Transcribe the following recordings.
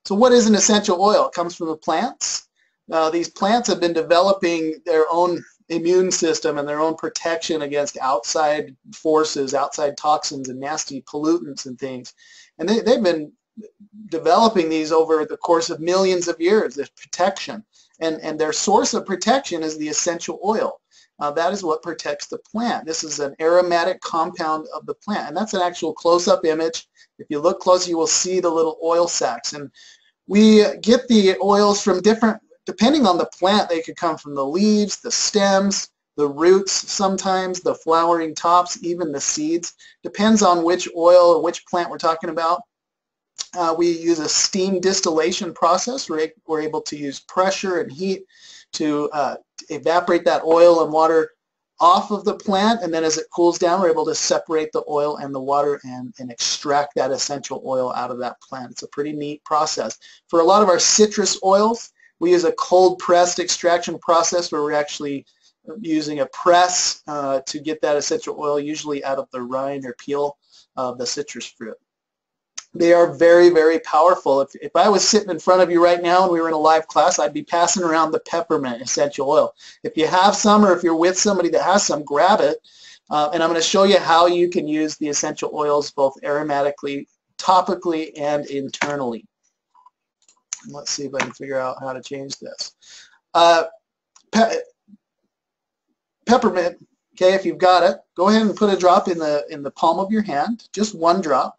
So what is an essential oil? It comes from the plants. These plants have been developing their own immune system and their own protection against outside forces, outside toxins and nasty pollutants and things. And they've been developing these over the course of millions of years, this protection. And their source of protection is the essential oil. That is what protects the plant. This is an aromatic compound of the plant. And that's an actual close-up image. If you look close, you will see the little oil sacs. And we get the oils from different, depending on the plant, they could come from the leaves, the stems, the roots sometimes, the flowering tops, even the seeds. Depends on which oil or which plant we're talking about. We use a steam distillation process. We're able to use pressure and heat to evaporate that oil and water off of the plant, and then as it cools down, we're able to separate the oil and the water and extract that essential oil out of that plant. It's a pretty neat process. For a lot of our citrus oils, we use a cold pressed extraction process where we're actually using a press to get that essential oil, usually out of the rind or peel of the citrus fruit. They are very, very powerful. If I was sitting in front of you right now and we were in a live class, I'd be passing around the peppermint essential oil. If you have some, or if you're with somebody that has some, grab it. And I'm going to show you how you can use the essential oils both aromatically, topically, and internally. Let's see if I can figure out how to change this. Peppermint, okay, if you've got it, go ahead and put a drop in the palm of your hand, just one drop.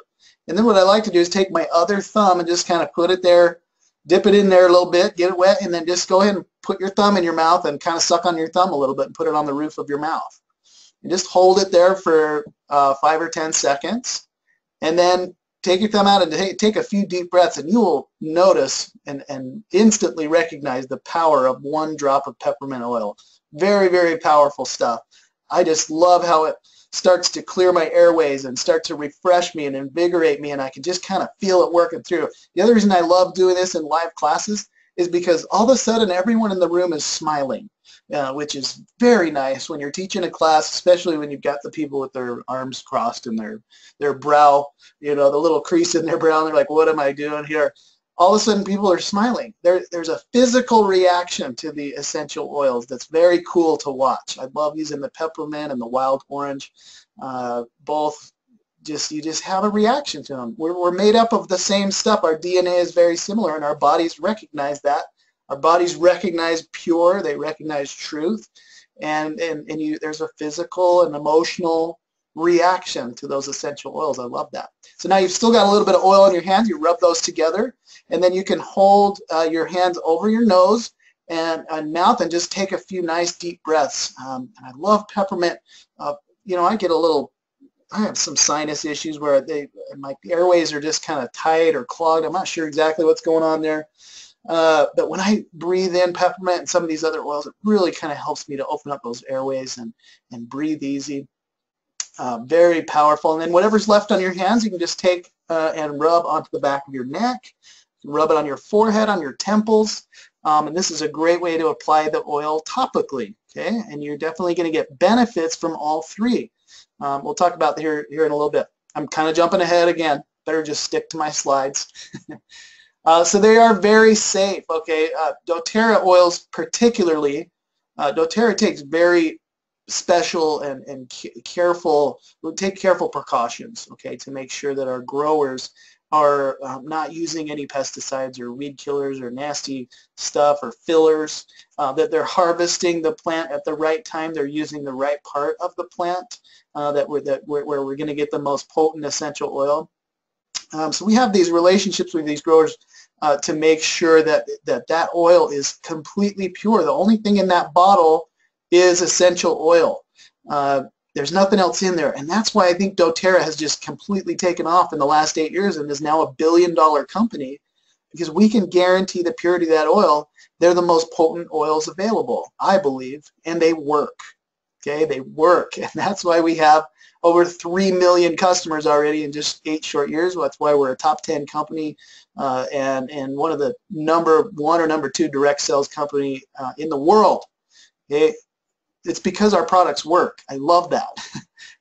And then what I like to do is take my other thumb and just kind of put it there, dip it in there a little bit, get it wet, and then just go ahead and put your thumb in your mouth and kind of suck on your thumb a little bit and put it on the roof of your mouth. And just hold it there for 5 or 10 seconds. And then take your thumb out and take a few deep breaths, and you will notice and instantly recognize the power of one drop of peppermint oil. Very, very powerful stuff. I just love how it starts to clear my airways and start to refresh me and invigorate me, and I can just kind of feel it working through. The other reason I love doing this in live classes is because all of a sudden everyone in the room is smiling, which is very nice when you're teaching a class, especially when you've got the people with their arms crossed and their brow, you know, the little crease in their brow, and they're like, what am I doing here? All of a sudden people are smiling. There's a physical reaction to the essential oils that's very cool to watch. I love using the peppermint and the wild orange. Both, you just have a reaction to them. We're made up of the same stuff. Our DNA is very similar, and our bodies recognize that. Our bodies recognize pure. They recognize truth. And there's a physical and emotional reaction to those essential oils. I love that. So now you've still got a little bit of oil in your hands. You rub those together, and then you can hold your hands over your nose and mouth and just take a few nice deep breaths. And I love peppermint. You know, I have some sinus issues where my airways are just kind of tight or clogged. I'm not sure exactly what's going on there. But when I breathe in peppermint and some of these other oils, it really kind of helps me to open up those airways and breathe easy. Very powerful. And then whatever's left on your hands, you can just take and rub onto the back of your neck. You can rub it on your forehead, on your temples. And this is a great way to apply the oil topically. Okay, and you're definitely going to get benefits from all three. We'll talk about here in a little bit. I'm kind of jumping ahead again. Better just stick to my slides. So they are very safe. Okay, doTERRA oils particularly. doTERRA takes very special and careful, we'll take careful precautions, okay, to make sure that our growers are not using any pesticides or weed killers or nasty stuff or fillers, that they're harvesting the plant at the right time, they're using the right part of the plant where we're going to get the most potent essential oil. So we have these relationships with these growers to make sure that oil is completely pure. The only thing in that bottle is essential oil. There's nothing else in there, and that's why I think doTERRA has just completely taken off in the last 8 years and is now $1 billion company, because we can guarantee the purity of that oil. They're the most potent oils available, I believe, and they work. Okay, they work, and that's why we have over 3 million customers already in just 8 short years. That's why we're a top 10 company and one of the number 1 or number 2 direct sales company in the world. Okay. It's because our products work. I love that.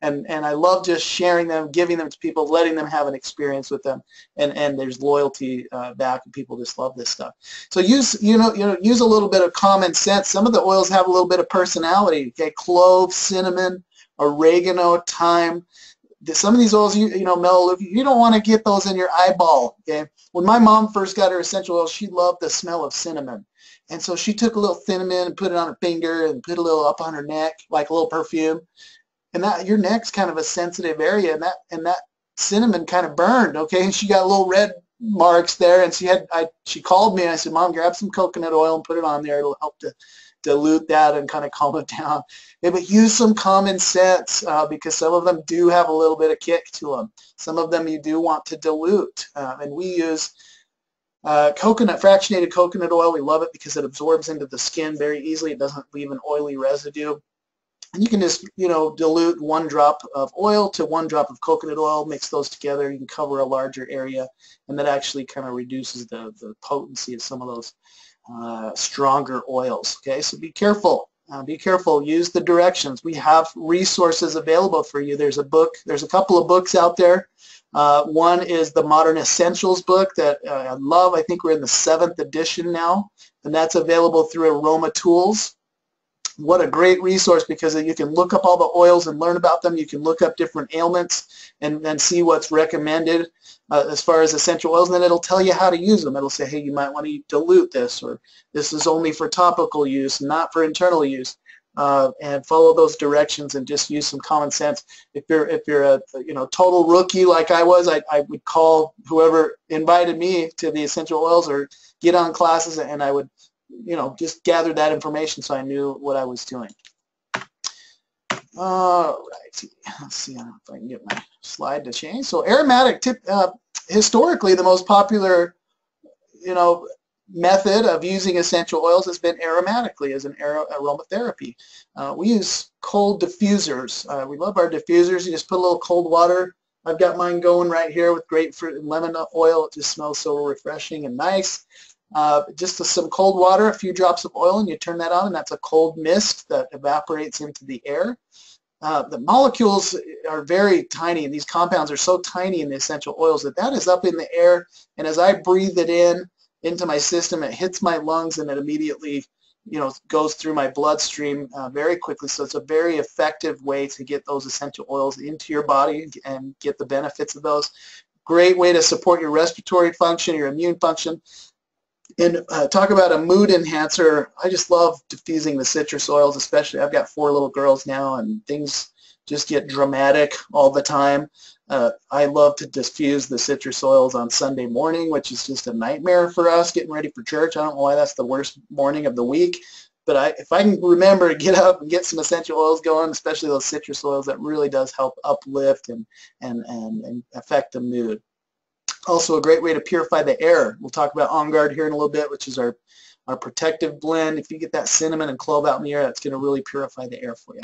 and I love just sharing them, giving them to people, letting them have an experience with them, and there's loyalty back, and people just love this stuff. So use use a little bit of common sense. Some of the oils have a little bit of personality. Okay, clove, cinnamon, oregano, thyme. Some of these oils, melaleuca, you don't want to get those in your eyeball. Okay, when my mom first got her essential oils, she loved the smell of cinnamon. And so she took a little cinnamon and put it on her finger and put a little up on her neck, like a little perfume. And that your neck's kind of a sensitive area, and that cinnamon kind of burned. Okay, and she got little red marks there. And she called me and I said, Mom, grab some coconut oil and put it on there. It'll help to dilute that and kind of calm it down. Yeah, but use some common sense because some of them do have a little bit of kick to them. Some of them you do want to dilute, and we use fractionated coconut oil. We love it because it absorbs into the skin very easily. It doesn't leave an oily residue. And you can just, dilute 1 drop of oil to 1 drop of coconut oil, mix those together. You can cover a larger area, and that actually kind of reduces the potency of some of those stronger oils. Okay, so be careful. Be careful. Use the directions. We have resources available for you. There's a couple of books out there. One is the Modern Essentials book that I love. I think we're in the 7th edition now, and that's available through Aroma Tools. What a great resource, because you can look up all the oils and learn about them. You can look up different ailments and see what's recommended as far as essential oils, and then it'll tell you how to use them. It'll say, hey, you might want to dilute this, or this is only for topical use, not for internal use. And follow those directions and just use some common sense. If you're a total rookie like I was, I would call whoever invited me to the essential oils or get on classes, and I would just gather that information so I knew what I was doing. All right, let's see if I can get my slide to change. So aromatic, historically the most popular, method of using essential oils has been aromatically as an aromatherapy. We use cold diffusers. We love our diffusers. You just put a little cold water. I've got mine going right here with grapefruit and lemon oil. It just smells so refreshing and nice. Just some cold water, a few drops of oil, and you turn that on, and that's a cold mist that evaporates into the air. The molecules are very tiny, and these compounds are so tiny in the essential oils that is up in the air, and as I breathe it into my system, it hits my lungs, and it immediately goes through my bloodstream very quickly. So it's a very effective way to get those essential oils into your body and get the benefits of those. Great way to support your respiratory function, your immune function. And talk about a mood enhancer. I just love diffusing the citrus oils, especially. I've got 4 little girls now, and things just get dramatic all the time. I love to diffuse the citrus oils on Sunday morning, which is just a nightmare for us getting ready for church. I don't know why that's the worst morning of the week, but if I can remember to get up and get some essential oils going, especially those citrus oils, that really does help uplift and affect the mood. Also a great way to purify the air. We'll talk about On Guard here in a little bit, which is our protective blend. If you get that cinnamon and clove out in the air, that's going to really purify the air for you.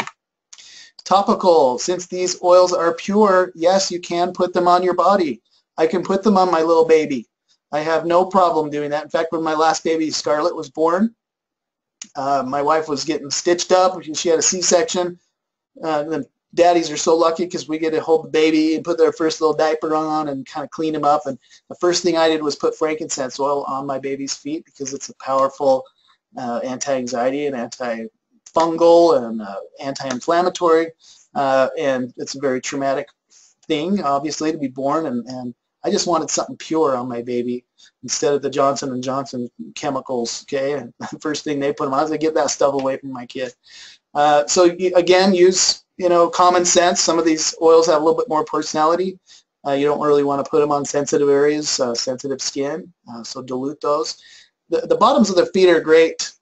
Topical. Since these oils are pure, yes, you can put them on your body. I can put them on my little baby. I have no problem doing that. In fact, when my last baby, Scarlett, was born, my wife was getting stitched up. She had a C-section. And daddies are so lucky because we get to hold the baby and put their first little diaper on and kind of clean him up. And the first thing I did was put frankincense oil on my baby's feet because it's a powerful anti-anxiety and antifungal and anti-inflammatory. And it's a very traumatic thing, obviously, to be born. And I just wanted something pure on my baby instead of the Johnson & Johnson chemicals, okay? And the first thing they put them on, I was like, get that stuff away from my kid. So again, use common sense. Some of these oils have a little bit more personality. You don't really want to put them on sensitive areas, sensitive skin, so dilute those. The bottoms of the feet are great.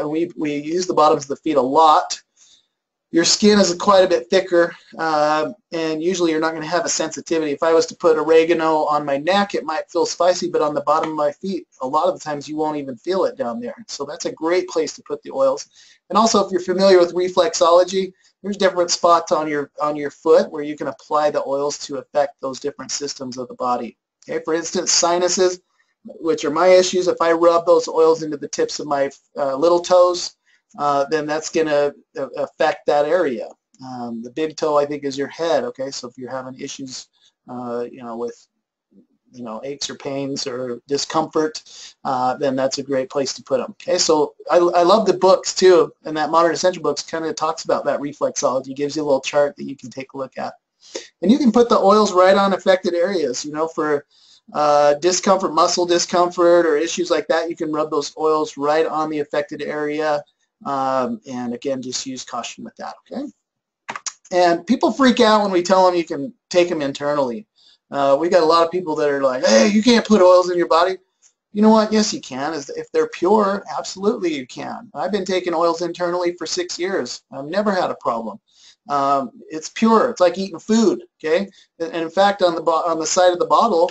We use the bottoms of the feet a lot. Your skin is quite a bit thicker, and usually you're not going to have a sensitivity. If I was to put oregano on my neck, it might feel spicy, but on the bottom of my feet, a lot of the times you won't even feel it down there. So that's a great place to put the oils. And also, if you're familiar with reflexology, there's different spots on your foot where you can apply the oils to affect those different systems of the body. Okay, for instance, sinuses, which are my issues. If I rub those oils into the tips of my little toes, then that's going to affect that area. The big toe, I think, is your head. Okay, so if you're having issues, with aches or pains or discomfort, then that's a great place to put them. Okay, so I love the books too, and that Modern Essential Books kind of talks about that reflexology, gives you a little chart that you can take a look at. And you can put the oils right on affected areas, for discomfort, muscle discomfort, or issues like that. You can rub those oils right on the affected area, and again, just use caution with that, okay? And people freak out when we tell them you can take them internally. We got a lot of people that are like, hey, you can't put oils in your body. You know what? Yes, you can. If they're pure, absolutely you can. I've been taking oils internally for 6 years. I've never had a problem. It's pure. It's like eating food, okay? And in fact, on the side of the bottle,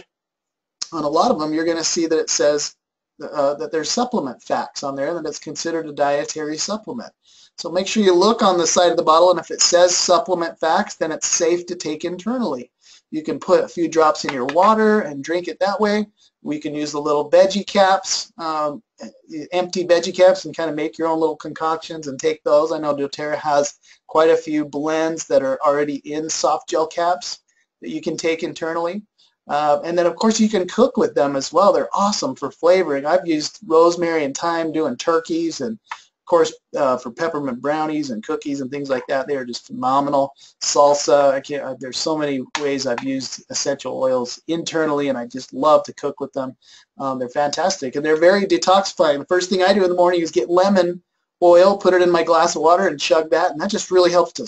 on a lot of them, you're going to see that it says that there's supplement facts on there, and that it's considered a dietary supplement. So make sure you look on the side of the bottle, and if it says supplement facts, then it's safe to take internally. You can put a few drops in your water and drink it that way. We can use the little veggie caps, empty veggie caps, and kind of make your own little concoctions and take those. I know doTERRA has quite a few blends that are already in soft gel caps that you can take internally. And then, of course, you can cook with them as well. They're awesome for flavoring. I've used rosemary and thyme doing turkeys, and of course, for peppermint brownies and cookies and things like that. They are just phenomenal. Salsa, there's so many ways I've used essential oils internally, and I just love to cook with them. They're fantastic, and they're very detoxifying. The first thing I do in the morning is get lemon oil, put it in my glass of water, and chug that, and that just really helps to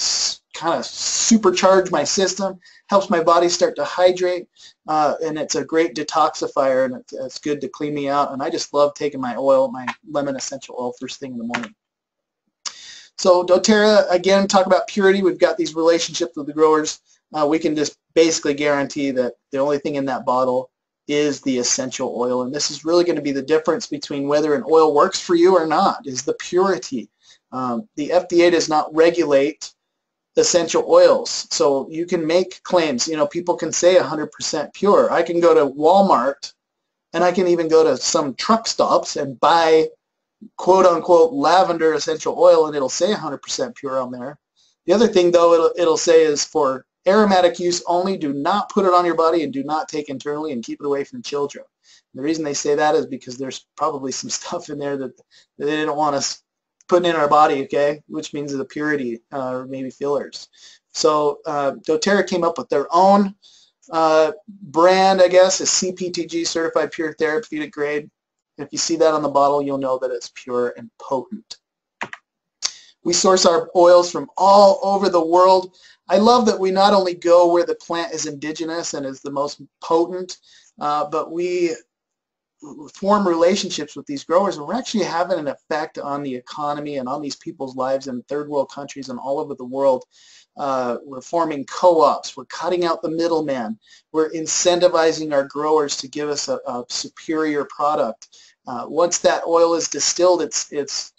kind of supercharge my system, helps my body start to hydrate, and it's a great detoxifier, and it's good to clean me out. And I just love taking my oil, my lemon essential oil, first thing in the morning. So doTERRA, again, talk about purity. We've got these relationships with the growers. We can just basically guarantee that the only thing in that bottle is the essential oil, and this is really going to be the difference between whether an oil works for you or not, is the purity. The FDA does not regulate essential oils, so you can make claims. People can say 100% pure. I can go to Walmart, and I can even go to some truck stops and buy quote-unquote lavender essential oil, and it'll say 100% pure on there. The other thing, though, it'll say is for aromatic use only. Do not put it on your body, and do not take internally, and keep it away from children. And the reason they say that is because there's probably some stuff in there that they didn't want us putting in our body, okay, which means the purity, or maybe fillers. So doTERRA came up with their own brand, I guess, is CPTG, Certified Pure Therapeutic Grade. And if you see that on the bottle, you'll know that it's pure and potent. We source our oils from all over the world. I love that we not only go where the plant is indigenous and is the most potent, but we form relationships with these growers, and we're actually having an effect on the economy and on these people's lives in third world countries and all over the world. We're forming co-ops. We're cutting out the middleman. We're incentivizing our growers to give us a superior product. Once that oil is distilled, it's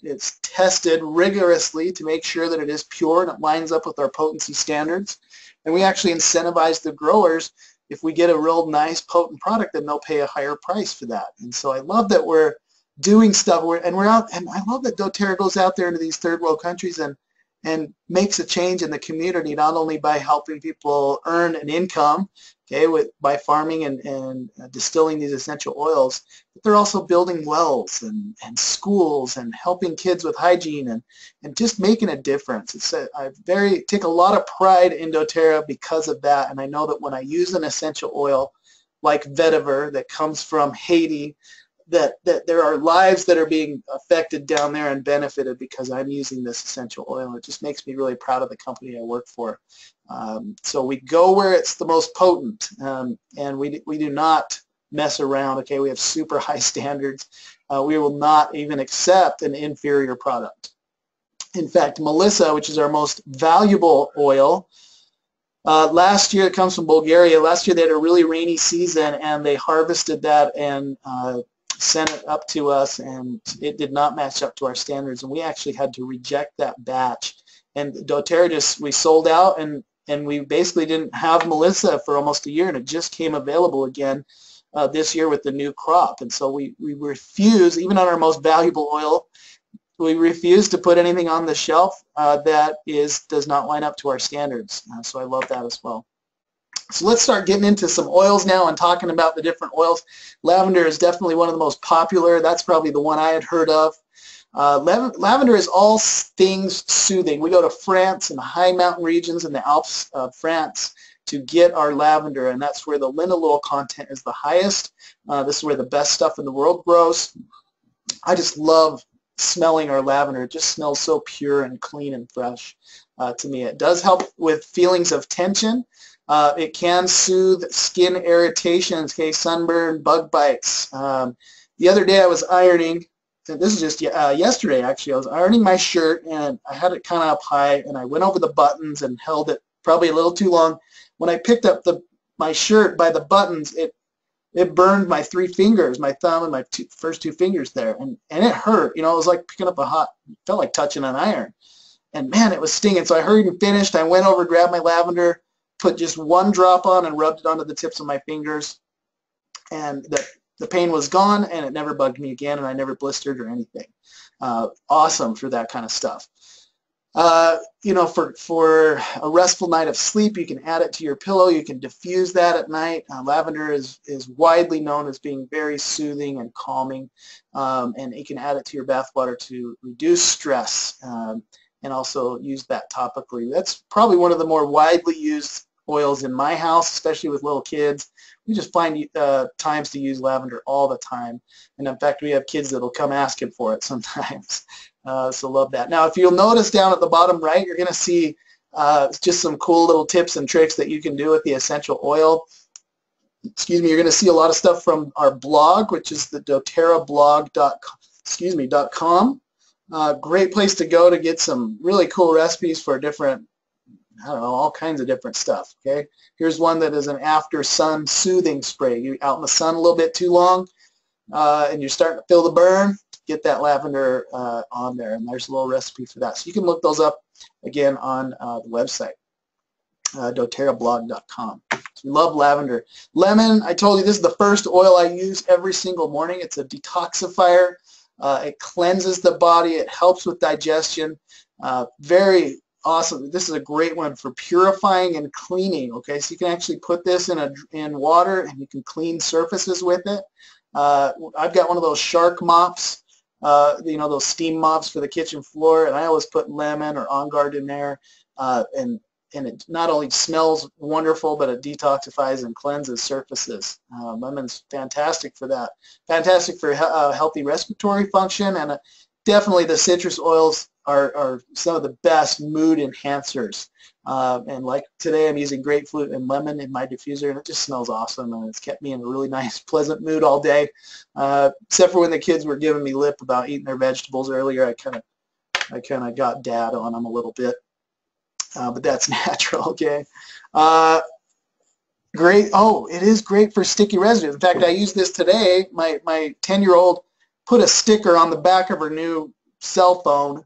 tested rigorously to make sure that it is pure and it lines up with our potency standards. And we actually incentivize the growers. If we get a real nice potent product, then they'll pay a higher price for that. And so I love that we're doing stuff, and we're out, and I love that doTERRA goes out there into these third world countries and makes a change in the community, not only by helping people earn an income, okay, by farming and distilling these essential oils, but they're also building wells and schools and helping kids with hygiene and just making a difference. I take a lot of pride in doTERRA because of that, and I know that when I use an essential oil like vetiver that comes from Haiti, that there are lives that are being affected down there and benefited because I'm using this essential oil. It just makes me really proud of the company I work for. So we go where it's the most potent, and we do not mess around. Okay, we have super high standards. We will not even accept an inferior product. In fact, Melissa, which is our most valuable oil, last year, it comes from Bulgaria. Last year they had a really rainy season, and they harvested that and sent it up to us, and it did not match up to our standards, and we actually had to reject that batch. And doTERRA we sold out, and we basically didn't have Melissa for almost a year, and it just came available again this year with the new crop. And so we refuse, even on our most valuable oil, we refuse to put anything on the shelf that does not line up to our standards. So I love that as well. So let's start getting into some oils now and talking about the different oils. Lavender is definitely one of the most popular. That's probably the one I had heard of. Lavender is all things soothing. We go to France and the high mountain regions in the Alps of France to get our lavender, and that's where the linalool content is the highest. This is where the best stuff in the world grows. I just love smelling our lavender. It just smells so pure and clean and fresh to me. It does help with feelings of tension. It can soothe skin irritations, okay, sunburn, bug bites. The other day I was ironing, and this is just yesterday actually, I was ironing my shirt and I had it kind of up high and I went over the buttons and held it probably a little too long. When I picked up my shirt by the buttons, it burned my 3 fingers, my thumb and my first 2 fingers there, and it hurt. You know, it was like picking up it felt like touching an iron. And man, it was stinging. So I hurried and finished. I went over, grabbed my lavender, put just 1 drop on and rubbed it onto the tips of my fingers, and the pain was gone and it never bugged me again, and I never blistered or anything. Awesome for that kind of stuff. You know, for a restful night of sleep, you can add it to your pillow. You can diffuse that at night. Lavender is widely known as being very soothing and calming, and you can add it to your bath water to reduce stress, and also use that topically. That's probably one of the more widely used oils in my house, especially with little kids. We just find times to use lavender all the time, and in fact we have kids that'll come asking for it sometimes. So love that. Now if you'll notice down at the bottom right, you're going to see just some cool little tips and tricks that you can do with the essential oil. Excuse me, you're going to see a lot of stuff from our blog, which is the doTERRAblog.com. Great place to go to get some really cool recipes for different, I don't know, all kinds of different stuff. Okay, here's one that is an after sun soothing spray. You're out in the sun a little bit too long and you're starting to feel the burn, get that lavender on there, and there's a little recipe for that. So you can look those up again on the website, doTERRAblog.com. So we love lavender. Lemon, I told you this is the first oil I use every single morning. It's a detoxifier. It cleanses the body. It helps with digestion. Very awesome. This is a great one for purifying and cleaning. Okay, so you can actually put this in water and you can clean surfaces with it. I've got one of those shark mops, you know, those steam mops for the kitchen floor, and I always put lemon or On Guard in there, and it not only smells wonderful, but it detoxifies and cleanses surfaces. Lemon's fantastic for that. Fantastic for healthy respiratory function, and definitely the citrus oils are some of the best mood enhancers. And like today I'm using grapefruit and lemon in my diffuser, and it just smells awesome, and it's kept me in a really nice, pleasant mood all day. Except for when the kids were giving me lip about eating their vegetables earlier, I kind of got dad on them a little bit. But that's natural, okay? Great. Oh, it is great for sticky residues. In fact, I used this today. My 10-year-old put a sticker on the back of her new cell phone,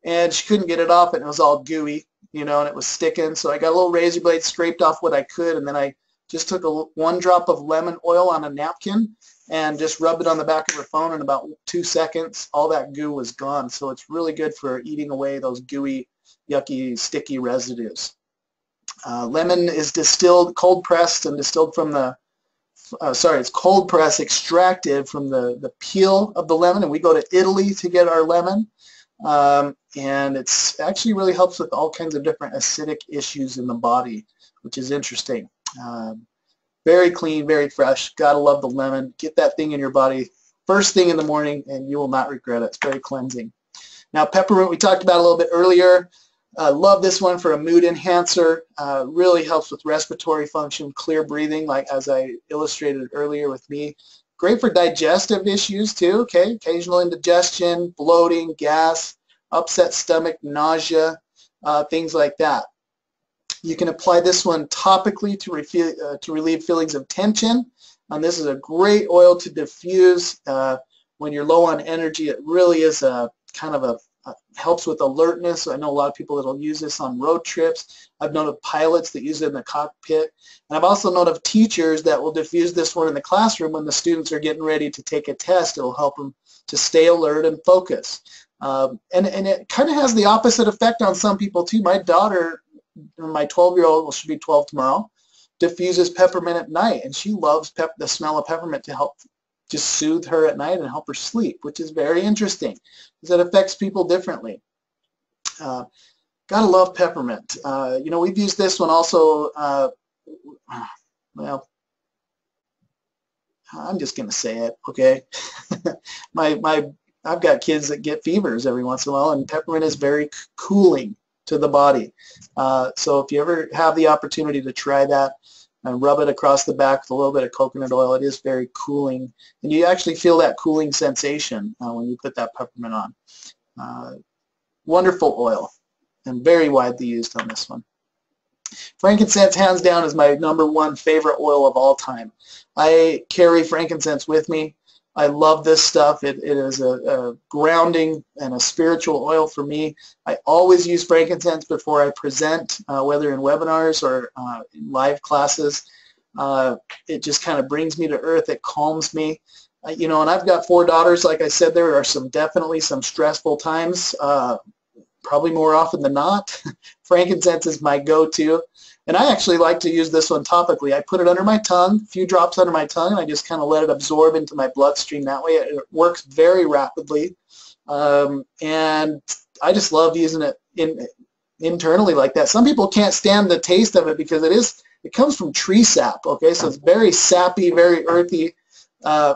and she couldn't get it off, and it was all gooey, you know, and it was sticking. So I got a little razor blade, scraped off what I could, and then I just took 1 drop of lemon oil on a napkin and just rubbed it on the back of her phone. In about 2 seconds, all that goo was gone. So it's really good for eating away those gooey, yucky, sticky residues. Lemon is distilled, cold pressed, and distilled from the it's cold press extracted from the peel of the lemon, and we go to Italy to get our lemon, and it's actually really helps with all kinds of different acidic issues in the body, which is interesting. Very clean, very fresh. Gotta love the lemon. Get that thing in your body first thing in the morning and you will not regret it. It's very cleansing. Now peppermint we talked about a little bit earlier. Love this one for a mood enhancer. Really helps with respiratory function, clear breathing, like as I illustrated earlier with me. Great for digestive issues too, okay? Occasional indigestion, bloating, gas, upset stomach, nausea, things like that. You can apply this one topically to relieve feelings of tension. And this is a great oil to diffuse when you're low on energy. It really is a kind of a helps with alertness. I know a lot of people that will use this on road trips. I've known of pilots that use it in the cockpit. And I've also known of teachers that will diffuse this one in the classroom when the students are getting ready to take a test. It'll help them to stay alert and focus. And it kind of has the opposite effect on some people too. My daughter, my 12-year-old, well, she'll be 12 tomorrow, diffuses peppermint at night, and she loves the smell of peppermint to help just soothe her at night and help her sleep, which is very interesting because it affects people differently. Gotta love peppermint. You know, we've used this one also, well, I'm just gonna say it, okay? I've got kids that get fevers every once in a while, and peppermint is very cooling to the body. So if you ever have the opportunity to try that and rub it across the back with a little bit of coconut oil, it is very cooling. And you actually feel that cooling sensation when you put that peppermint on. Wonderful oil and very widely used on this one. Frankincense, hands down, is my #1 favorite oil of all time. I carry frankincense with me. I love this stuff. It is a grounding and a spiritual oil for me. I always use frankincense before I present, whether in webinars or in live classes. It just kind of brings me to earth. It calms me. You know, and I've got 4 daughters. Like I said, there are definitely some stressful times, probably more often than not. Frankincense is my go-to. And I actually like to use this one topically. I put it under my tongue, a few drops under my tongue, and I just kind of let it absorb into my bloodstream that way. It works very rapidly. And I just love using it internally like that. Some people can't stand the taste of it because it comes from tree sap, okay? So it's very sappy, very earthy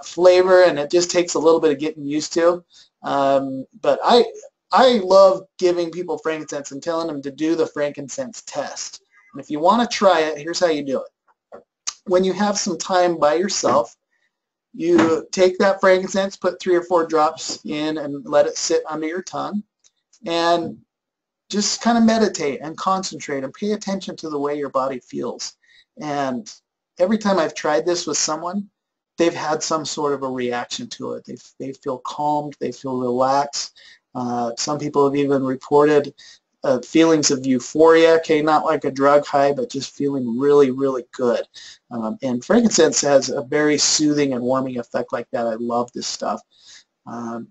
flavor, and it just takes a little bit of getting used to. But I love giving people frankincense and telling them to do the frankincense test. And if you want to try it, here's how you do it. When you have some time by yourself, you take that frankincense, put 3 or 4 drops in, and let it sit under your tongue, and just kind of meditate and concentrate and pay attention to the way your body feels. And every time I've tried this with someone, they've had some sort of a reaction to it. They feel calmed, they feel relaxed. Some people have even reported feelings of euphoria, okay, not like a drug high, but just feeling really, really good. And frankincense has a very soothing and warming effect like that. I love this stuff.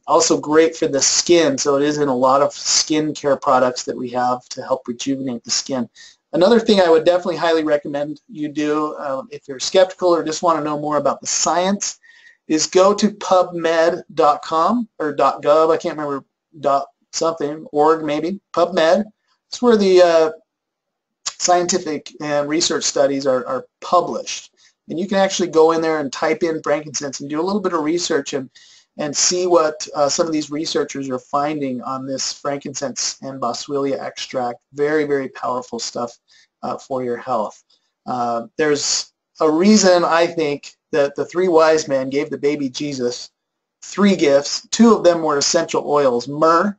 Also great for the skin, so it is in a lot of skin care products that we have to help rejuvenate the skin. Another thing I would definitely highly recommend you do if you're skeptical or just want to know more about the science is go to pubmed.com or .gov, I can't remember, something, org maybe, PubMed. It's where the scientific and research studies are published. And you can actually go in there and type in frankincense and do a little bit of research and see what some of these researchers are finding on this frankincense and boswellia extract. Very, very powerful stuff for your health. There's a reason, I think, that the 3 wise men gave the baby Jesus 3 gifts. 2 of them were essential oils, myrrh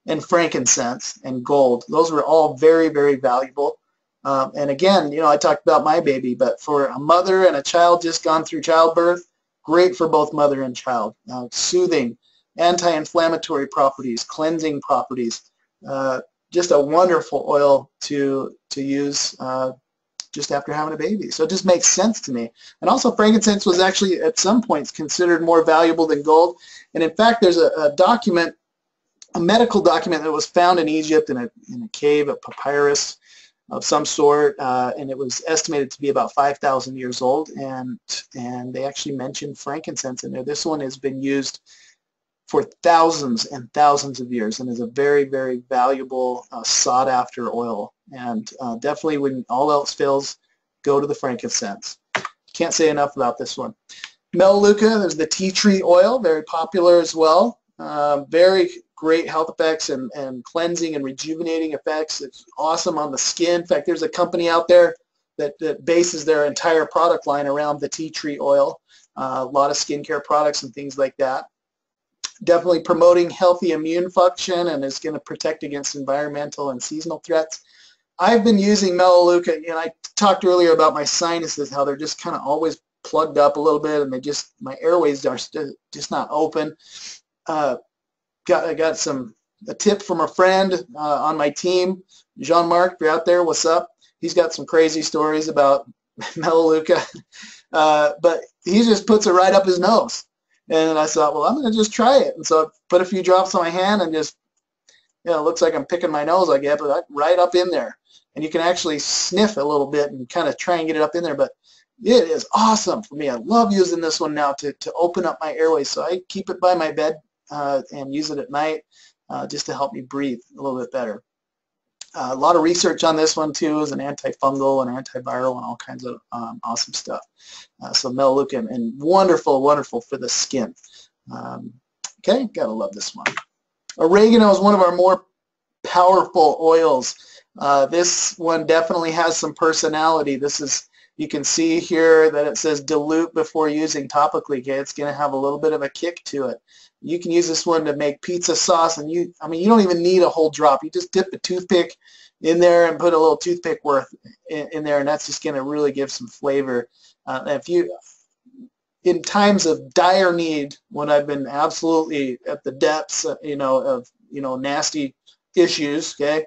and frankincense and gold. Those were all very, very valuable. And again, you know, I talked about my baby, but for a mother and a child just gone through childbirth, great for both mother and child. Soothing, anti-inflammatory properties, cleansing properties. Just a wonderful oil to use just after having a baby. So it just makes sense to me. And also frankincense was actually at some points considered more valuable than gold. And in fact, there's a document, a medical document that was found in Egypt in a cave, a papyrus of some sort, and it was estimated to be about 5,000 years old, and they actually mentioned frankincense in there. This one has been used for thousands and thousands of years and is a very, very valuable, sought-after oil. And definitely when all else fails, go to the frankincense. Can't say enough about this one. Melaleuca, there's the tea tree oil, very popular as well. Very great health effects and cleansing and rejuvenating effects. It's awesome on the skin. In fact, there's a company out there that bases their entire product line around the tea tree oil. A lot of skincare products and things like that. Definitely promoting healthy immune function and is going to protect against environmental and seasonal threats. I've been using Melaleuca, and I talked earlier about my sinuses, how they're just kind of always plugged up a little bit, and my airways are just not open. I got some a tip from a friend on my team, Jean-Marc, if you're out there, what's up? He's got some crazy stories about Melaleuca, but he just puts it right up his nose. And I thought, well, I'm going to just try it. And so I put a few drops on my hand and just, you know, it looks like I'm picking my nose, I guess, but right up in there. And you can actually sniff a little bit and kind of try and get it up in there. But it is awesome for me. I love using this one now to open up my airways. So I keep it by my bed and use it at night just to help me breathe a little bit better. A lot of research on this one too, as an antifungal and antiviral and all kinds of awesome stuff. So Melaleuca, and wonderful, wonderful for the skin. Okay, gotta love this one. Oregano is one of our more powerful oils. This one definitely has some personality. This is, you can see here that it says dilute before using topically. Okay, it's going to have a little bit of a kick to it. You can use this one to make pizza sauce, and you don't even need a whole drop. You just dip a toothpick in there and put a little toothpick worth in there, and that's just going to really give some flavor. If you, in times of dire need, when I've been absolutely at the depths, of nasty issues, okay,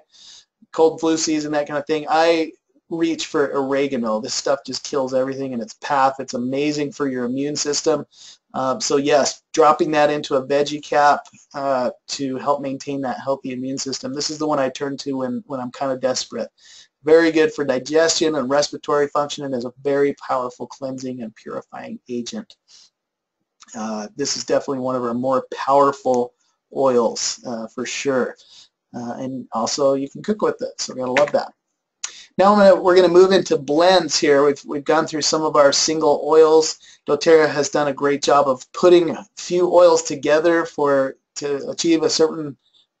cold flu season, that kind of thing, I reach for oregano. This stuff just kills everything in its path. It's amazing for your immune system. So yes, dropping that into a veggie cap to help maintain that healthy immune system. This is the one I turn to when I'm kind of desperate. Very good for digestion and respiratory function, and is a very powerful cleansing and purifying agent. This is definitely one of our more powerful oils for sure. And also you can cook with it, so we're going to love that. Now we're going to move into blends here. We've gone through some of our single oils. doTERRA has done a great job of putting a few oils together to achieve a certain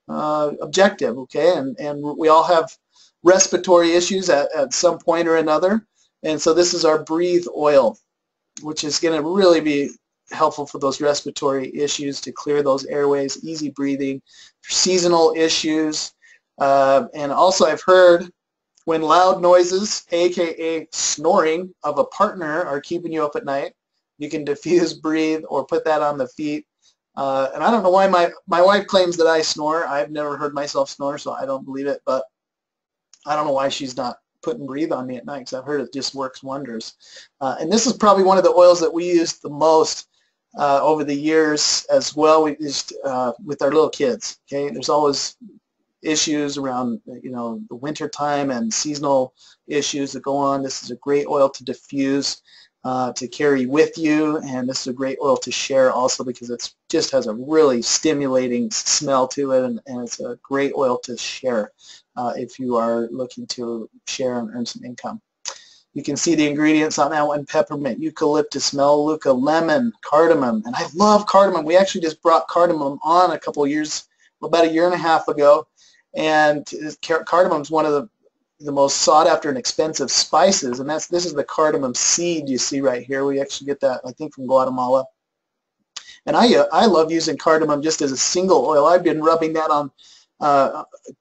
objective, okay? And we all have respiratory issues at some point or another. And so this is our Breathe oil, which is going to really be helpful for those respiratory issues, to clear those airways, easy breathing, seasonal issues. And also I've heard, when loud noises, aka snoring, of a partner are keeping you up at night, you can diffuse Breathe or put that on the feet. And I don't know why my wife claims that I snore. I've never heard myself snore, so I don't believe it. But I don't know why she's not putting Breathe on me at night, because I've heard it just works wonders. And this is probably one of the oils that we used the most over the years as well. We used with our little kids. Okay, there's always issues around the winter time and seasonal issues that go on. This is a great oil to diffuse, to carry with you, and this is a great oil to share also, because it just has a really stimulating smell to it, and it's a great oil to share if you are looking to share and earn some income. You can see the ingredients on that one: peppermint, eucalyptus, melaleuca, lemon, cardamom. And I love cardamom. We actually just brought cardamom on a couple of years, about a year and a half ago. And cardamom is one of the most sought after and expensive spices, and this is the cardamom seed you see right here. We actually get that, I think, from Guatemala. And I love using cardamom just as a single oil. I've been rubbing that on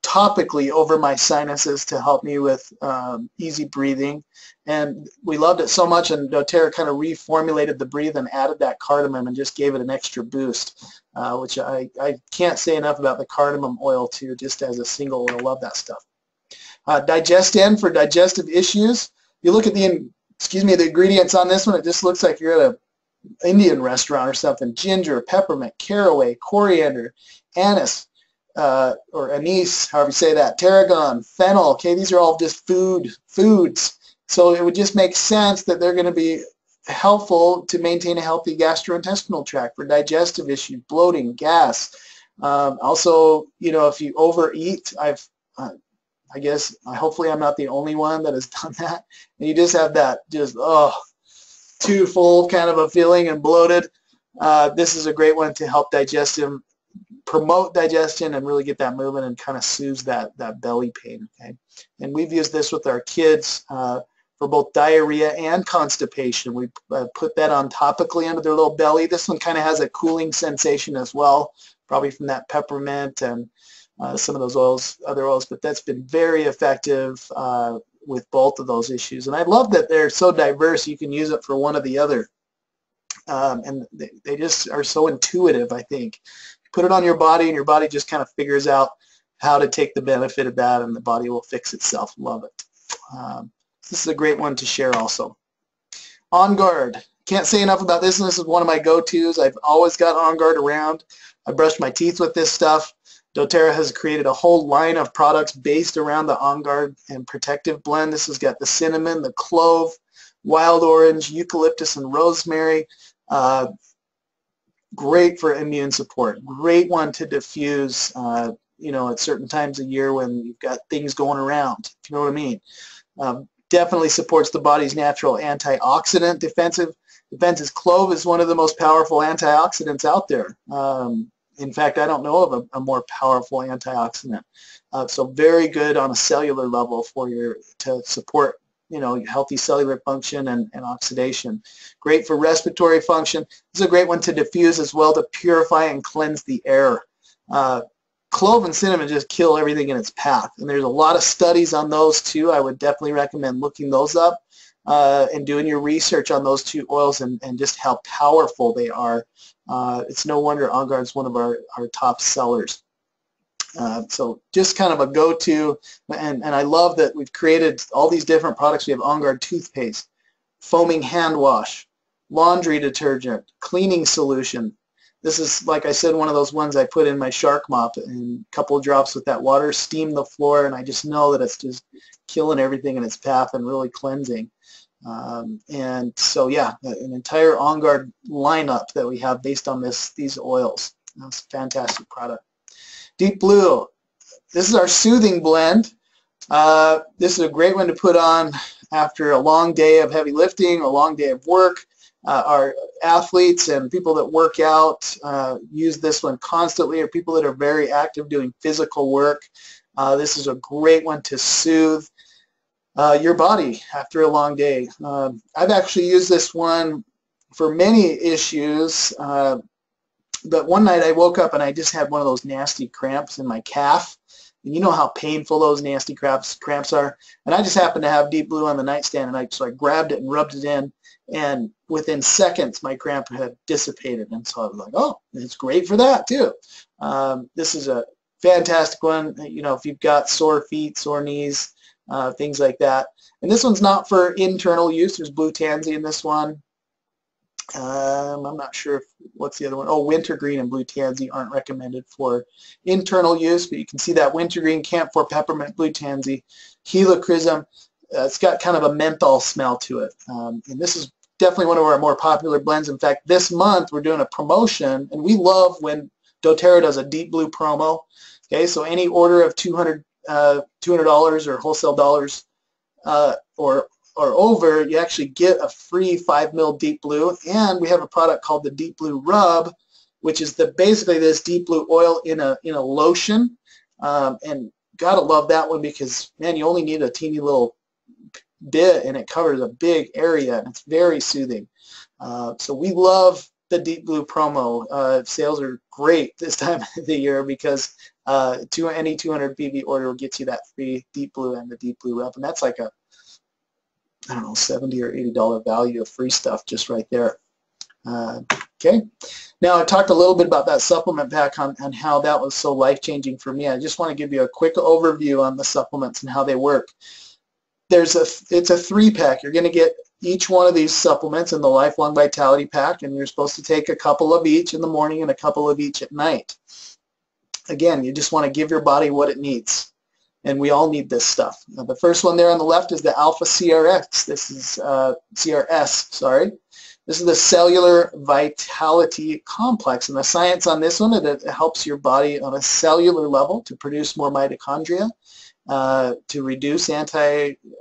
topically over my sinuses to help me with easy breathing. And we loved it so much, and doTERRA kind of reformulated the Breathe and added that cardamom and just gave it an extra boost, which I can't say enough about the cardamom oil too, just as a single oil. Love that stuff. DigestN for digestive issues. You look at the ingredients on this one, it just looks like you're at an Indian restaurant or something. Ginger, peppermint, caraway, coriander, anise, or anise, however you say that, tarragon, fennel. Okay, these are all just foods. So it would just make sense that they're going to be helpful to maintain a healthy gastrointestinal tract for digestive issues, bloating, gas. Also, if you overeat, hopefully I'm not the only one that has done that, and you just have that too full kind of a feeling and bloated. This is a great one to help digestion, promote digestion, and really get that moving and kind of soothe that belly pain. Okay, and we've used this with our kids for both diarrhea and constipation. We put that on topically under their little belly. This one kind of has a cooling sensation as well, probably from that peppermint and some of those other oils, but that's been very effective with both of those issues. And I love that they're so diverse. You can use it for one or the other, and they just are so intuitive. I think you put it on your body, and your body just kind of figures out how to take the benefit of that, and the body will fix itself. Love it. This is a great one to share also. On Guard. Can't say enough about this, and this is one of my go-tos. I've always got On Guard around. I brushed my teeth with this stuff. doTERRA has created a whole line of products based around the On Guard and Protective blend. This has got the cinnamon, the clove, wild orange, eucalyptus, and rosemary. Great for immune support. Great one to diffuse, you know, at certain times of year when you've got things going around, if you know what I mean. Definitely supports the body's natural antioxidant defenses. Clove is one of the most powerful antioxidants out there. In fact, I don't know of a more powerful antioxidant. So very good on a cellular level for to support, you know, healthy cellular function and oxidation. Great for respiratory function. This is a great one to diffuse as well, to purify and cleanse the air. Clove and cinnamon just kill everything in its path, and there's a lot of studies on those too. I would definitely recommend looking those up and doing your research on those two oils and just how powerful they are. It's no wonder On Guard is one of our top sellers. So just kind of a go-to, and I love that we've created all these different products. We have On Guard toothpaste, foaming hand wash, laundry detergent, cleaning solution. This is, like I said, one of those ones I put in my shark mop and a couple of drops with that water, steam the floor, and I just know that it's just killing everything in its path and really cleansing. And so, yeah, an entire On Guard lineup that we have based on these oils. That's a fantastic product. Deep Blue. This is our soothing blend. This is a great one to put on after a long day of heavy lifting, a long day of work. Our athletes and people that work out use this one constantly, or people that are very active doing physical work. This is a great one to soothe your body after a long day. I've actually used this one for many issues, but one night I woke up and I just had one of those nasty cramps in my calf. And you know how painful those nasty cramps are. And I just happened to have Deep Blue on the nightstand, and so I grabbed it and rubbed it in, and within seconds my cramp had dissipated. And so I was like, oh, it's great for that too. This is a fantastic one, you know, if you've got sore feet, sore knees, things like that. And this one's not for internal use. There's blue tansy in this one. I'm not sure what's the other one. Oh, wintergreen and blue tansy aren't recommended for internal use, but you can see that wintergreen, camphor, peppermint, blue tansy, helichrysum. It's got kind of a menthol smell to it. And this is definitely one of our more popular blends. In fact, this month we're doing a promotion, and we love when doTERRA does a Deep Blue promo. Okay, so any order of $200 or wholesale dollars or over, you actually get a free 5 ml Deep Blue, and we have a product called the Deep Blue Rub, which is basically this Deep Blue oil in a lotion, and gotta love that one because, man, you only need a teeny little bit and it covers a big area, and it's very soothing. So we love the Deep Blue promo. Sales are great this time of the year because any 200 BV order will get you that free Deep Blue and the Deep Blue Rub, and that's like a, I don't know, $70 or $80 value of free stuff just right there. Okay, now I talked a little bit about that supplement pack on how that was so life-changing for me. I just want to give you a quick overview on the supplements and how they work. It's a 3-pack. You're going to get each one of these supplements in the Lifelong Vitality Pack, and you're supposed to take a couple of each in the morning and a couple of each at night. Again, you just want to give your body what it needs. And we all need this stuff. Now, the first one there on the left is the Alpha CRX. This is CRS, sorry. This is the Cellular Vitality Complex. And the science on this one is that it helps your body on a cellular level to produce more mitochondria, to reduce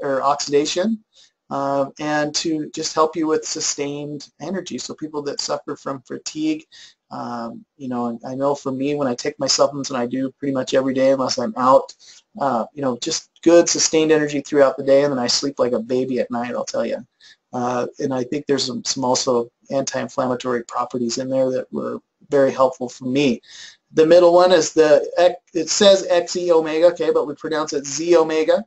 oxidation, and to just help you with sustained energy. So people that suffer from fatigue, you know, and I know for me, when I take my supplements, and I do pretty much every day unless I'm out, you know, just good sustained energy throughout the day, and then I sleep like a baby at night, I'll tell you. And I think there's some also anti-inflammatory properties in there that were very helpful for me. The middle one is it says XE omega, okay, but we pronounce it Z omega.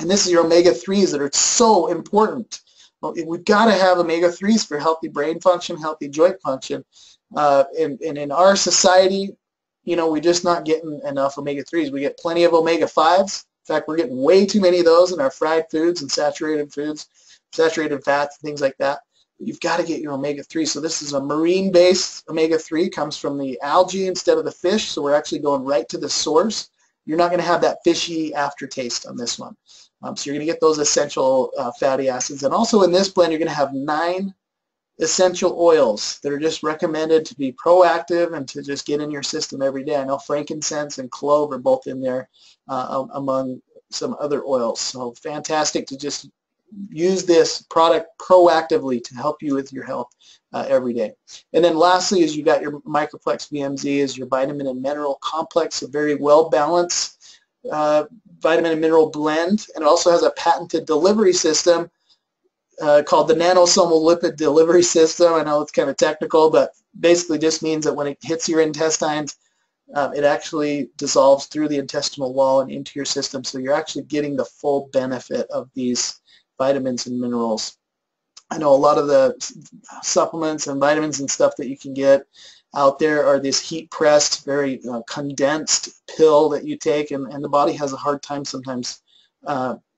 And this is your omega-3s that are so important. Well, we've got to have omega-3s for healthy brain function, healthy joint function. And in our society, you know, we're just not getting enough omega-3s. We get plenty of omega-5s. In fact, we're getting way too many of those in our fried foods and saturated foods, saturated fats, things like that. You've got to get your omega-3. So this is a marine-based omega-3, comes from the algae instead of the fish, so we're actually going right to the source. You're not going to have that fishy aftertaste on this one. So you're going to get those essential fatty acids. And also in this blend, you're going to have 9 essential oils that are just recommended to be proactive and to just get in your system every day. I know frankincense and clove are both in there among some other oils. So fantastic to just use this product proactively to help you with your health every day. And then lastly is you got your Microplex VMZ is your vitamin and mineral complex, a very well balanced vitamin and mineral blend, and it also has a patented delivery system called the nanosomal lipid delivery system. I know it's kind of technical, but basically just means that when it hits your intestines, it actually dissolves through the intestinal wall and into your system, so you're actually getting the full benefit of these vitamins and minerals. I know a lot of the supplements and vitamins and stuff that you can get out there are this heat-pressed, very condensed pill that you take, and the body has a hard time sometimes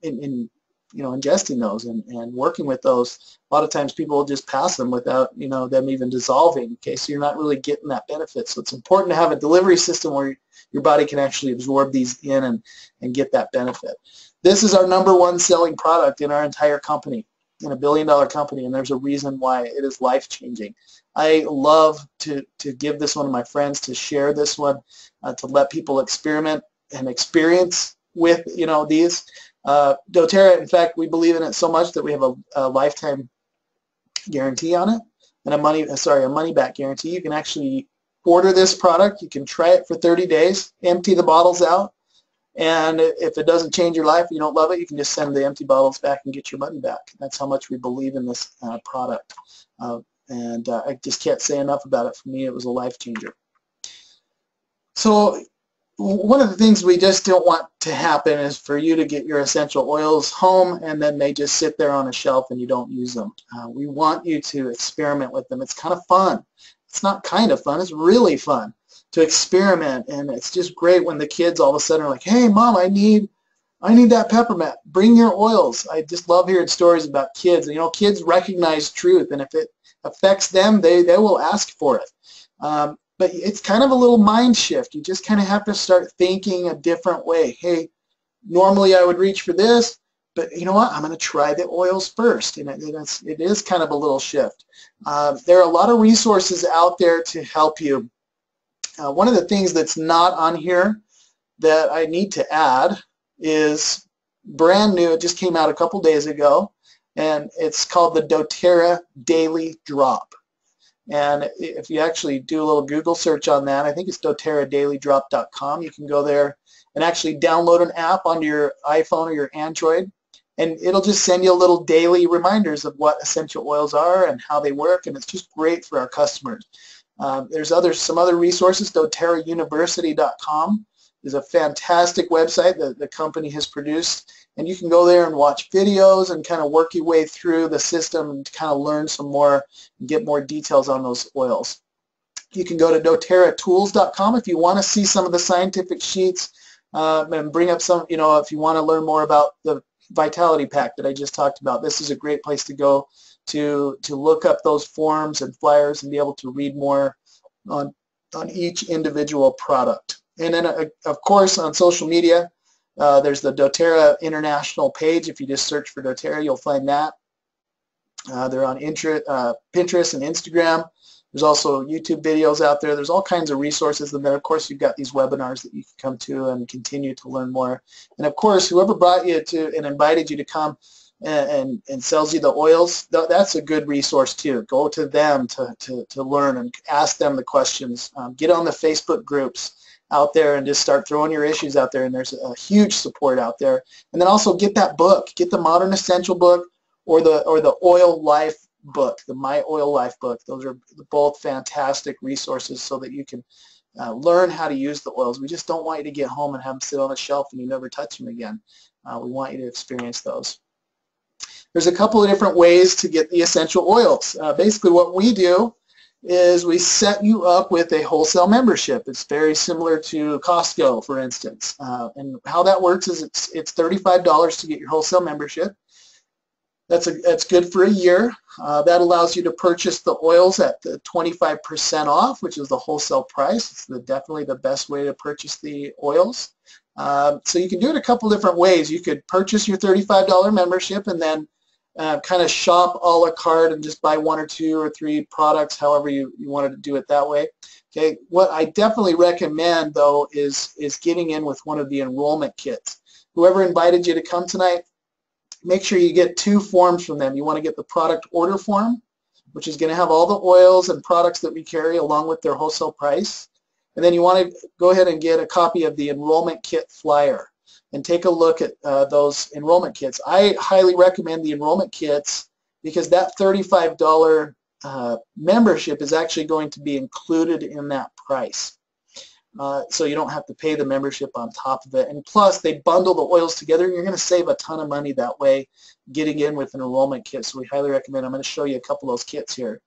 in ingesting those and working with those. A lot of times people will just pass them without them even dissolving. Okay, so you're not really getting that benefit. So it's important to have a delivery system where your body can actually absorb these in and get that benefit. This is our #1 selling product in our entire company, in a billion-dollar company, and there's a reason why. It is life-changing. I love to give this one to my friends, to share this one, to let people experiment and experience with these. doTERRA, in fact, we believe in it so much that we have a lifetime guarantee on it, and a money-back guarantee. You can actually order this product. You can try it for 30 days, empty the bottles out, and if it doesn't change your life, you don't love it, you can just send the empty bottles back and get your money back. That's how much we believe in this product. I just can't say enough about it. For me, it was a life changer. So one of the things we just don't want to happen is for you to get your essential oils home and then they just sit there on a shelf and you don't use them. We want you to experiment with them. It's kind of fun. It's not kind of fun. It's really fun to experiment, and it's just great when the kids all of a sudden are like, "Hey, Mom, I need that peppermint. Bring your oils." I just love hearing stories about kids. Kids recognize truth, and if it affects them, they will ask for it. But it's kind of a little mind shift. You just kind of have to start thinking a different way. Hey, normally I would reach for this, but you know what? I'm going to try the oils first. And it is kind of a little shift. There are a lot of resources out there to help you. One of the things that's not on here that I need to add is brand new. It just came out a couple days ago, and it's called the doTERRA Daily Drop. And if you actually do a little Google search on that, I think it's doTERRADailyDrop.com. You can go there and actually download an app onto your iPhone or your Android, and it'll just send you a little daily reminders of what essential oils are and how they work, and it's just great for our customers. There's some other resources. doTERRAUniversity.com is a fantastic website that the company has produced, and you can go there and watch videos and kind of work your way through the system and kind of learn some more and get more details on those oils. You can go to doTERRATools.com if you want to see some of the scientific sheets and bring up some, if you want to learn more about the Vitality Pack that I just talked about. This is a great place to go to look up those forms and flyers and be able to read more on each individual product. And then, of course, on social media, there's the doTERRA International page. If you just search for doTERRA, you'll find that. They're on Pinterest and Instagram. There's also YouTube videos out there. There's all kinds of resources. And then, of course, you've got these webinars that you can come to and continue to learn more. And, of course, whoever brought you to and invited you to come and sells you the oils, that's a good resource too. Go to them to learn and ask them the questions. Get on the Facebook groups out there and just start throwing your issues out there, and there's a huge support out there. And then also get that book, get the Modern Essential book or the Oil Life book, the My Oil Life book. Those are both fantastic resources so that you can learn how to use the oils. We just don't want you to get home and have them sit on a shelf and you never touch them again. We want you to experience those. There's a couple of different ways to get the essential oils. Basically what we do is we set you up with a wholesale membership. It's very similar to Costco, for instance. And how that works is it's $35 to get your wholesale membership. That's good for a year. That allows you to purchase the oils at the 25% off, which is the wholesale price. It's definitely the best way to purchase the oils. So you can do it a couple different ways. You could purchase your $35 membership and then kind of shop a la carte and just buy 1 or 2 or 3 products, however you wanted to do it that way. Okay, what I definitely recommend though is getting in with one of the enrollment kits. Whoever invited you to come tonight, make sure you get 2 forms from them. You want to get the product order form, which is going to have all the oils and products that we carry along with their wholesale price. And then you want to go ahead and get a copy of the enrollment kit flyer and take a look at those enrollment kits. I highly recommend the enrollment kits because that $35 membership is actually going to be included in that price. So you don't have to pay the membership on top of it. And plus, they bundle the oils together, and you're going to save a ton of money that way getting in with an enrollment kit. So we highly recommend. I'm going to show you a couple of those kits here.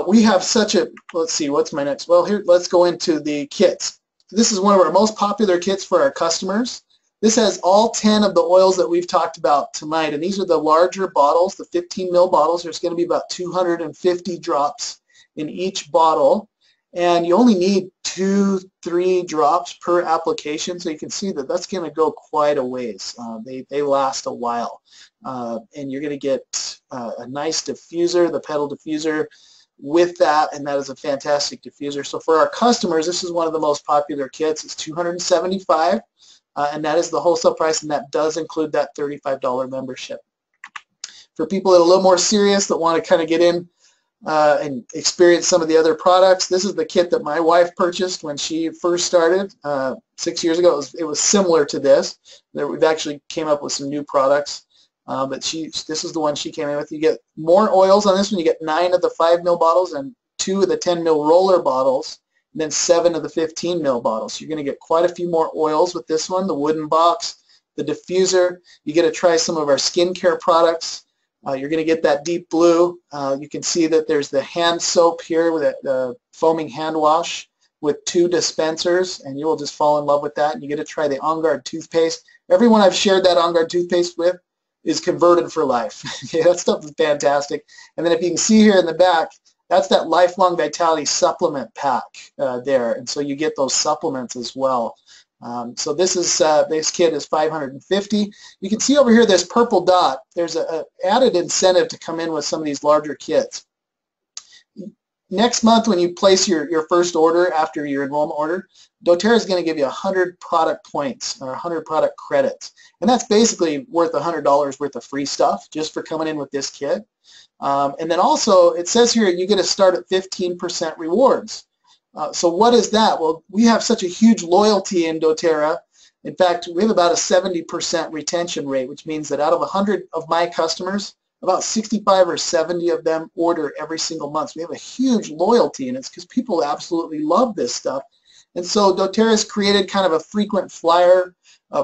We have such a, let's see, what's my next? Well, here, let's go into the kits. This is one of our most popular kits for our customers. This has all 10 of the oils that we've talked about tonight, and these are the larger bottles, the 15 ml bottles. There's going to be about 250 drops in each bottle. And you only need 2-3 drops per application, so you can see that that's going to go quite a ways. They last a while, and you're going to get a nice diffuser, the pedal diffuser, with that, and that is a fantastic diffuser. So for our customers, this is one of the most popular kits. It's $275, and that is the wholesale price, and that does include that $35 membership. For people that are a little more serious that want to kind of get in and experience some of the other products, this is the kit that my wife purchased when she first started 6 years ago. It was similar to this. We've actually came up with some new products, but this is the one she came in with. You get more oils on this one. You get 9 of the 5 ml bottles and 2 of the 10 ml roller bottles, and then 7 of the 15 ml bottles. So you're going to get quite a few more oils with this one, the wooden box, the diffuser. You get to try some of our skincare products. You're going to get that deep blue. You can see that there's the hand soap here with the foaming hand wash with 2 dispensers, and you will just fall in love with that. And you get to try the On Guard toothpaste. Everyone I've shared that On Guard toothpaste with is converted for life. Okay, that stuff is fantastic. And then if you can see here in the back, that's that Lifelong Vitality supplement pack there, and so you get those supplements as well. So this kit is $550. You can see over here this purple dot. There's an added incentive to come in with some of these larger kits. Next month when you place your first order after your enrollment order, doTERRA is going to give you 100 product points or 100 product credits. And that's basically worth $100 worth of free stuff just for coming in with this kit. And then also it says here you get to start at 15% rewards. So what is that? Well, we have such a huge loyalty in doTERRA. In fact, we have about a 70% retention rate, which means that out of 100 of my customers, about 65 or 70 of them order every single month. So we have a huge loyalty, and it's because people absolutely love this stuff. And so doTERRA has created kind of a frequent flyer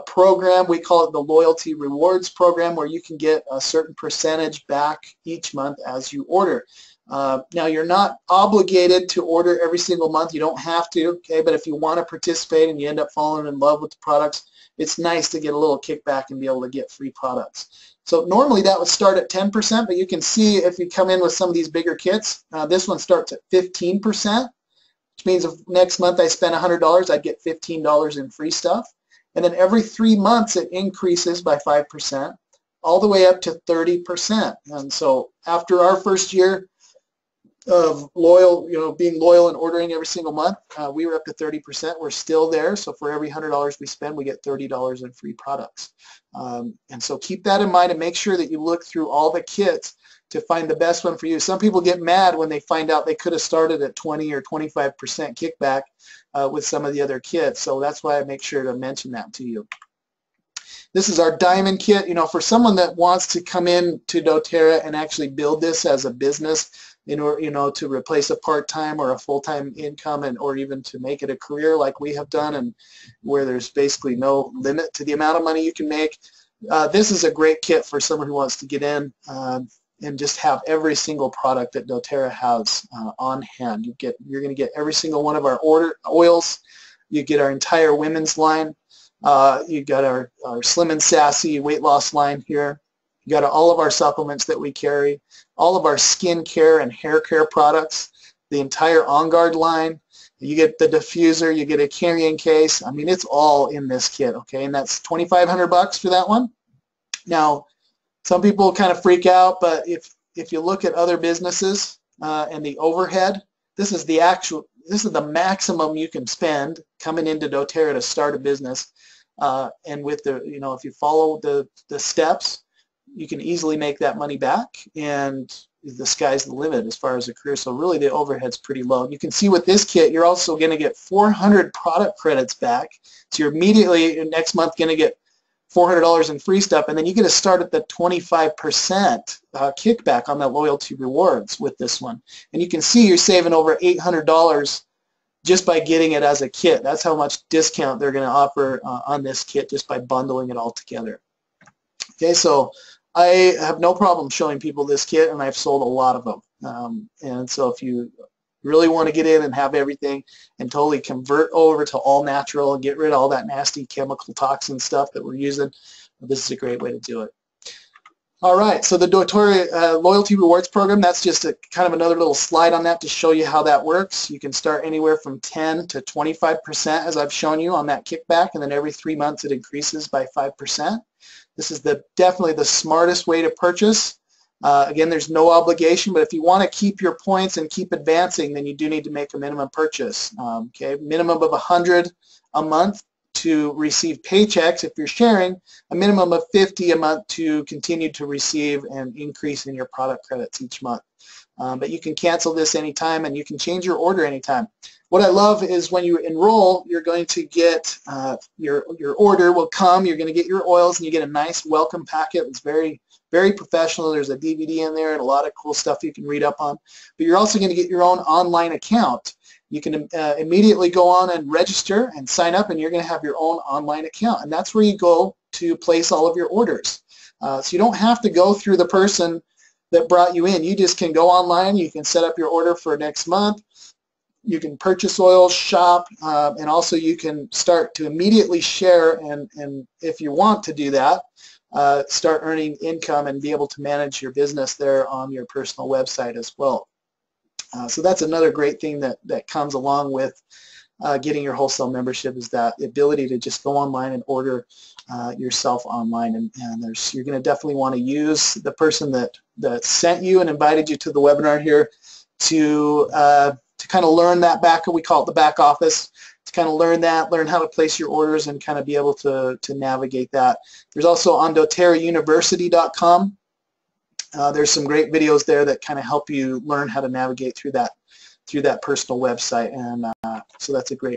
program. We call it the Loyalty Rewards Program, where you can get a certain percentage back each month as you order. Now, you're not obligated to order every single month. You don't have to, okay? But if you want to participate and you end up falling in love with the products, it's nice to get a little kickback and be able to get free products. So normally that would start at 10%, but you can see if you come in with some of these bigger kits, this one starts at 15%, which means if next month I spend $100, I'd get $15 in free stuff. And then every 3 months it increases by 5%, all the way up to 30%. And so after our first year of being loyal and ordering every single month, we were up to 30%. We're still there. So for every $100 we spend, we get $30 in free products. And so keep that in mind and make sure that you look through all the kits to find the best one for you. Some people get mad when they find out they could have started at 20 or 25% kickback with some of the other kits. So that's why I make sure to mention that to you. This is our diamond kit. For someone that wants to come in to doTERRA and actually build this as a business, in order, to replace a part-time or a full-time income, or even to make it a career like we have done, and where there's basically no limit to the amount of money you can make. This is a great kit for someone who wants to get in. and just have every single product that doTERRA has on hand. You're going to get every single one of our oils. You get our entire women's line. You got our Slim and Sassy weight loss line here. You got all of our supplements that we carry, all of our skin care and hair care products, the entire On Guard line. You get the diffuser, you get a carrying case. I mean, it's all in this kit, okay? And that's $2,500 for that one. Now, some people kind of freak out, but if you look at other businesses and the overhead, this is the maximum you can spend coming into doTERRA to start a business. And with the, if you follow the steps, you can easily make that money back, and the sky's the limit as far as a career. So really the overhead's pretty low. You can see with this kit, you're also going to get 400 product credits back. So you're immediately next month going to get $400 in free stuff, and then you get to start at the 25% kickback on that loyalty rewards with this one. And you can see you're saving over $800 just by getting it as a kit. That's how much discount they're going to offer on this kit just by bundling it all together. Okay, so I have no problem showing people this kit, and I've sold a lot of them. And so if you really want to get in and have everything and totally convert over to all natural and get rid of all that nasty chemical toxin stuff that we're using, this is a great way to do it. All right, so the doTERRA Loyalty Rewards Program, that's just a kind of another little slide on that to show you how that works. You can start anywhere from 10 to 25%, as I've shown you, on that kickback, and then every 3 months it increases by 5%. This is definitely the smartest way to purchase. Again, there's no obligation, but if you want to keep your points and keep advancing, then you do need to make a minimum purchase. Okay, minimum of 100 a month to receive paychecks. If you're sharing, a minimum of 50 a month to continue to receive an increase in your product credits each month. But you can cancel this anytime, and you can change your order anytime. What I love is when you enroll, you're going to get your order will come. You're going to get your oils, and you get a nice welcome packet. It's very, very professional. There's a DVD in there and a lot of cool stuff you can read up on. But you're also going to get your own online account. You can immediately go on and register and sign up, and you're going to have your own online account. And that's where you go to place all of your orders. So you don't have to go through the person that brought you in. You just can go online. You can set up your order for next month. You can purchase oils, shop, and also you can start to immediately share, and if you want to do that, start earning income and be able to manage your business there on your personal website as well. So that's another great thing that comes along with getting your wholesale membership, is that ability to just go online and order yourself online. And you're going to definitely want to use the person that sent you and invited you to the webinar here to kind of learn that we call it the back office, to kind of learn how to place your orders and kind of be able to navigate that. There's also on doTERRAuniversity.com. There's some great videos there that kind of help you learn how to navigate through that personal website, and so that's a great